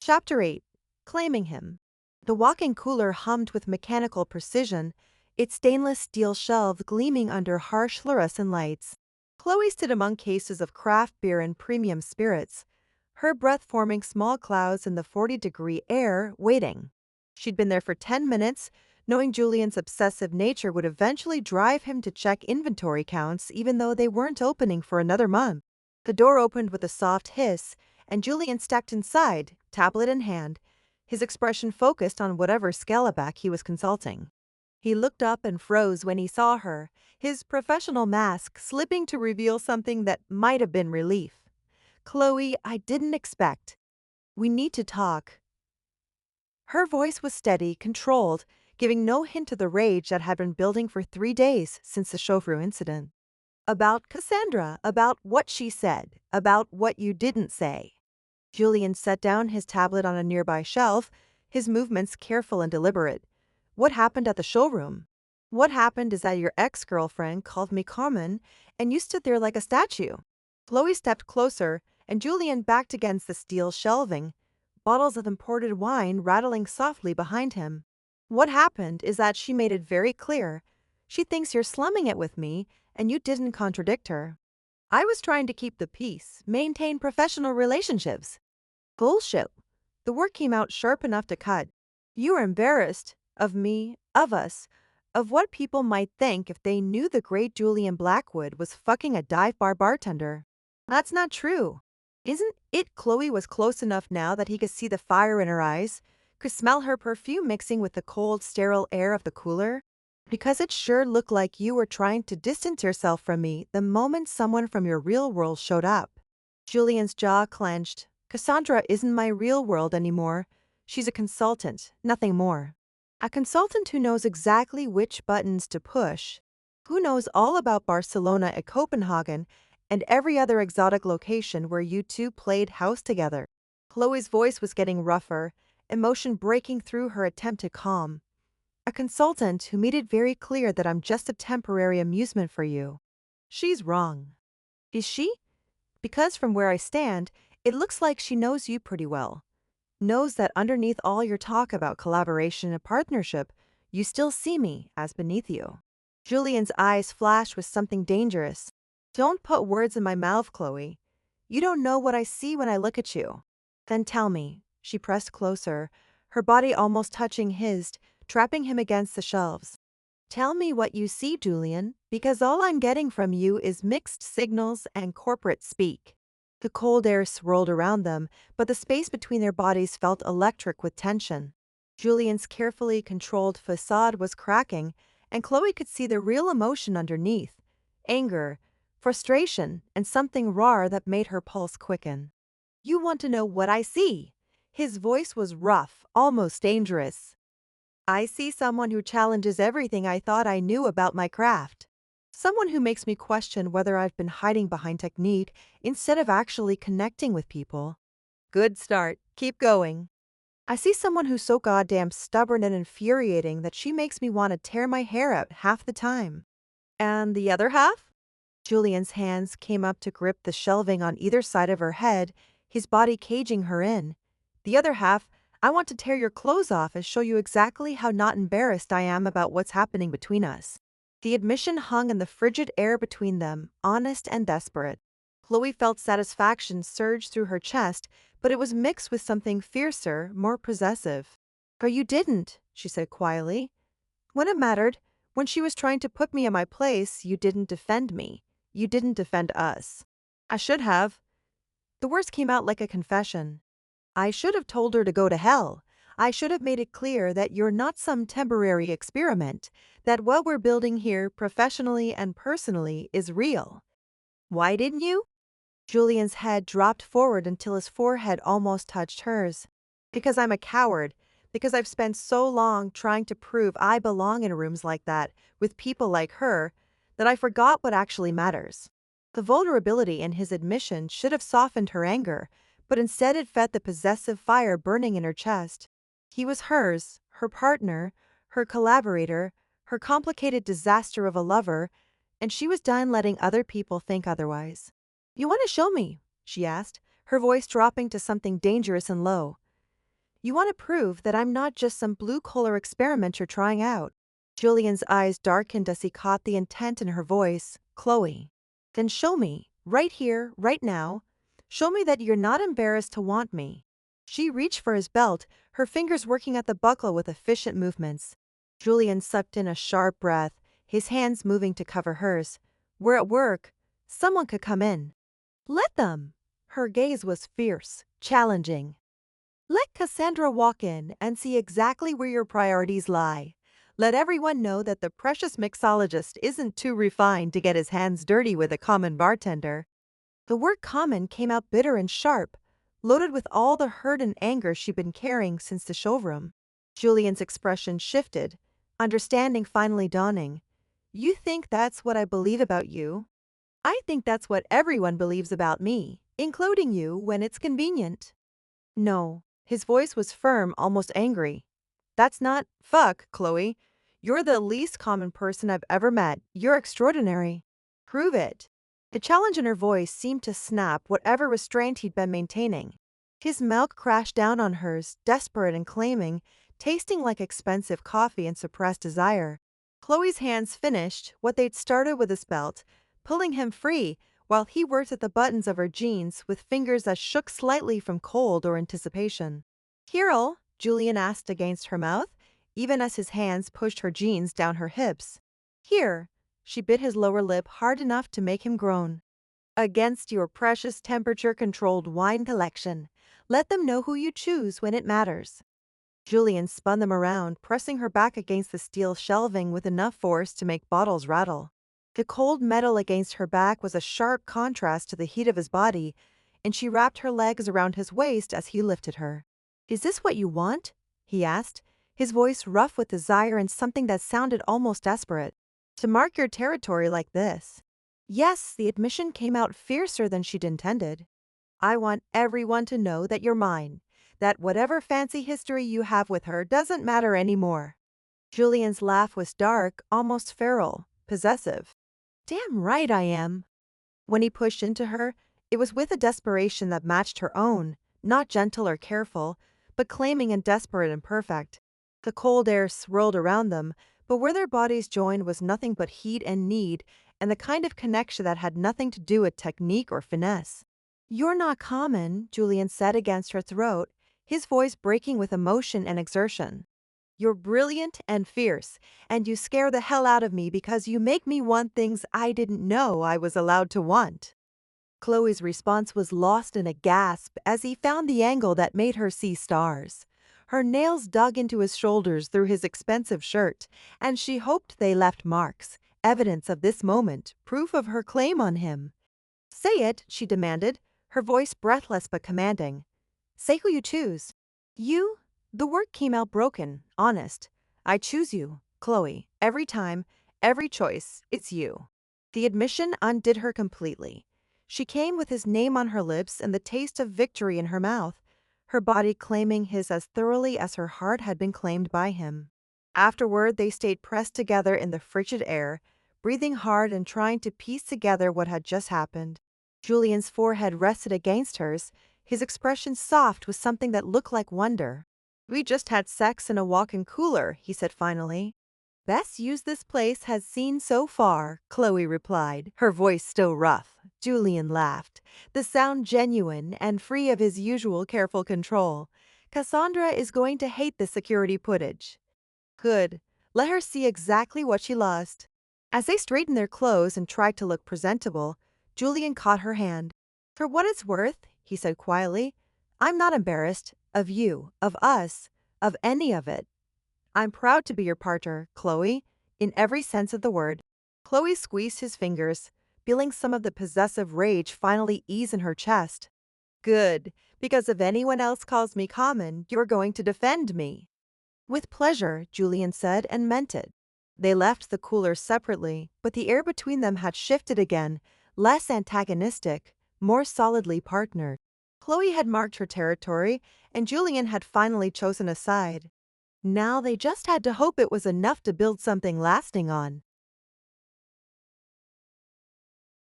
Chapter 8. Claiming him. The walk-in cooler hummed with mechanical precision, its stainless steel shelves gleaming under harsh fluorescent lights. Chloe stood among cases of craft beer and premium spirits, her breath forming small clouds in the 40-degree air, waiting. She'd been there for 10 minutes, knowing Julian's obsessive nature would eventually drive him to check inventory counts even though they weren't opening for another month. The door opened with a soft hiss, and Julian stepped inside, tablet in hand, his expression focused on whatever scalaback he was consulting. He looked up and froze when he saw her, his professional mask slipping to reveal something that might have been relief. "Chloe, I didn't expect. We need to talk." Her voice was steady, controlled, giving no hint of the rage that had been building for 3 days since the chauffeur incident. "About Cassandra, about what she said, about what you didn't say." Julian set down his tablet on a nearby shelf, his movements careful and deliberate. "What happened at the showroom? What happened is that your ex-girlfriend called me Carmen, and you stood there like a statue." Chloe stepped closer, and Julian backed against the steel shelving, bottles of imported wine rattling softly behind him. "What happened is that she made it very clear. She thinks you're slumming it with me, and you didn't contradict her. I was trying to keep the peace, maintain professional relationships." "Bullshit." The word came out sharp enough to cut. "You were embarrassed. Of me, of us, of what people might think if they knew the great Julian Blackwood was fucking a dive bar bartender." "That's not true." "Isn't it?" Chloe was close enough now that he could see the fire in her eyes, could smell her perfume mixing with the cold, sterile air of the cooler. "Because it sure looked like you were trying to distance yourself from me the moment someone from your real world showed up." Julian's jaw clenched. "Cassandra isn't my real world anymore. She's a consultant, nothing more. A consultant who knows exactly which buttons to push, who knows all about Barcelona and Copenhagen and every other exotic location where you two played house together." Chloe's voice was getting rougher, emotion breaking through her attempt to calm. "A consultant who made it very clear that I'm just a temporary amusement for you." "She's wrong." "Is she?" "Because from where I stand, it looks like she knows you pretty well. Knows that underneath all your talk about collaboration and partnership, you still see me as beneath you." Julian's eyes flashed with something dangerous. "Don't put words in my mouth, Chloe. You don't know what I see when I look at you." "Then tell me." She pressed closer, her body almost touching his, trapping him against the shelves. "Tell me what you see, Julian, because all I'm getting from you is mixed signals and corporate speak." The cold air swirled around them, but the space between their bodies felt electric with tension. Julian's carefully controlled facade was cracking, and Chloe could see the real emotion underneath: anger, frustration, and something raw that made her pulse quicken. "You want to know what I see?" His voice was rough, almost dangerous. "I see someone who challenges everything I thought I knew about my craft. Someone who makes me question whether I've been hiding behind technique instead of actually connecting with people." "Good start. Keep going." "I see someone who's so goddamn stubborn and infuriating that she makes me want to tear my hair out half the time." "And the other half?" Julian's hands came up to grip the shelving on either side of her head, his body caging her in. "The other half, I want to tear your clothes off and show you exactly how not embarrassed I am about what's happening between us." The admission hung in the frigid air between them, honest and desperate. Chloe felt satisfaction surge through her chest, but it was mixed with something fiercer, more possessive. "For you didn't," she said quietly. "When it mattered, when she was trying to put me in my place, you didn't defend me. You didn't defend us." "I should have." The words came out like a confession. "I should have told her to go to hell. I should have made it clear that you're not some temporary experiment, that what we're building here professionally and personally is real." "Why didn't you?" Julian's head dropped forward until his forehead almost touched hers. "Because I'm a coward. Because I've spent so long trying to prove I belong in rooms like that, with people like her, that I forgot what actually matters." The vulnerability in his admission should have softened her anger, but instead it fed the possessive fire burning in her chest. He was hers, her partner, her collaborator, her complicated disaster of a lover, and she was done letting other people think otherwise. "You want to show me?" she asked, her voice dropping to something dangerous and low. You want to prove that I'm not just some blue-collar experiment you're trying out. Julian's eyes darkened as he caught the intent in her voice. Chloe. Then show me, right here, right now. Show me that you're not embarrassed to want me. She reached for his belt, her fingers working at the buckle with efficient movements. Julian sucked in a sharp breath, his hands moving to cover hers. We're at work. Someone could come in. Let them. Her gaze was fierce, challenging. Let Cassandra walk in and see exactly where your priorities lie. Let everyone know that the precious mixologist isn't too refined to get his hands dirty with a common bartender. The word common came out bitter and sharp, loaded with all the hurt and anger she'd been carrying since the showroom. Julian's expression shifted, understanding finally dawning. You think that's what I believe about you? I think that's what everyone believes about me, including you when it's convenient. No. His voice was firm, almost angry. That's not fuck, Chloe. You're the least common person I've ever met. You're extraordinary. Prove it. The challenge in her voice seemed to snap whatever restraint he'd been maintaining. His milk crashed down on hers, desperate and claiming, tasting like expensive coffee and suppressed desire. Chloe's hands finished what they'd started with his belt, pulling him free, while he worked at the buttons of her jeans with fingers that shook slightly from cold or anticipation. Kirill, Julian asked against her mouth, even as his hands pushed her jeans down her hips. Here, she bit his lower lip hard enough to make him groan. Against your precious temperature-controlled wine collection. Let them know who you choose when it matters. Julian spun them around, pressing her back against the steel shelving with enough force to make bottles rattle. The cold metal against her back was a sharp contrast to the heat of his body, and she wrapped her legs around his waist as he lifted her. Is this what you want? He asked, his voice rough with desire and something that sounded almost desperate. To mark your territory like this. Yes, the admission came out fiercer than she'd intended. I want everyone to know that you're mine, that whatever fancy history you have with her doesn't matter anymore. Julian's laugh was dark, almost feral, possessive. Damn right I am. When he pushed into her, it was with a desperation that matched her own, not gentle or careful, but claiming and desperate and perfect. The cold air swirled around them, but where their bodies joined was nothing but heat and need, and the kind of connection that had nothing to do with technique or finesse. You're not common, Julian said against her throat, his voice breaking with emotion and exertion. You're brilliant and fierce, and you scare the hell out of me because you make me want things I didn't know I was allowed to want. Chloe's response was lost in a gasp as he found the angle that made her see stars. Her nails dug into his shoulders through his expensive shirt, and she hoped they left marks, evidence of this moment, proof of her claim on him. Say it, she demanded, her voice breathless but commanding. Say who you choose. You? The word came out broken, honest. I choose you, Chloe. Every time, every choice, it's you. The admission undid her completely. She came with his name on her lips and the taste of victory in her mouth, her body claiming his as thoroughly as her heart had been claimed by him. Afterward, they stayed pressed together in the frigid air, breathing hard and trying to piece together what had just happened. Julian's forehead rested against hers, his expression soft with something that looked like wonder. We just had sex in a walk-in cooler, he said finally. Best use this place has seen so far, Chloe replied, her voice still rough. Julian laughed, the sound genuine and free of his usual careful control. Cassandra is going to hate this security footage. Good. Let her see exactly what she lost. As they straightened their clothes and tried to look presentable, Julian caught her hand. For what it's worth, he said quietly, I'm not embarrassed of you, of us, of any of it. I'm proud to be your partner, Chloe, in every sense of the word. Chloe squeezed his fingers, feeling some of the possessive rage finally ease in her chest. Good, because if anyone else calls me common, you're going to defend me. With pleasure, Julian said, and meant it. They left the cooler separately, but the air between them had shifted again, less antagonistic, more solidly partnered. Chloe had marked her territory, and Julian had finally chosen a side. Now they just had to hope it was enough to build something lasting on.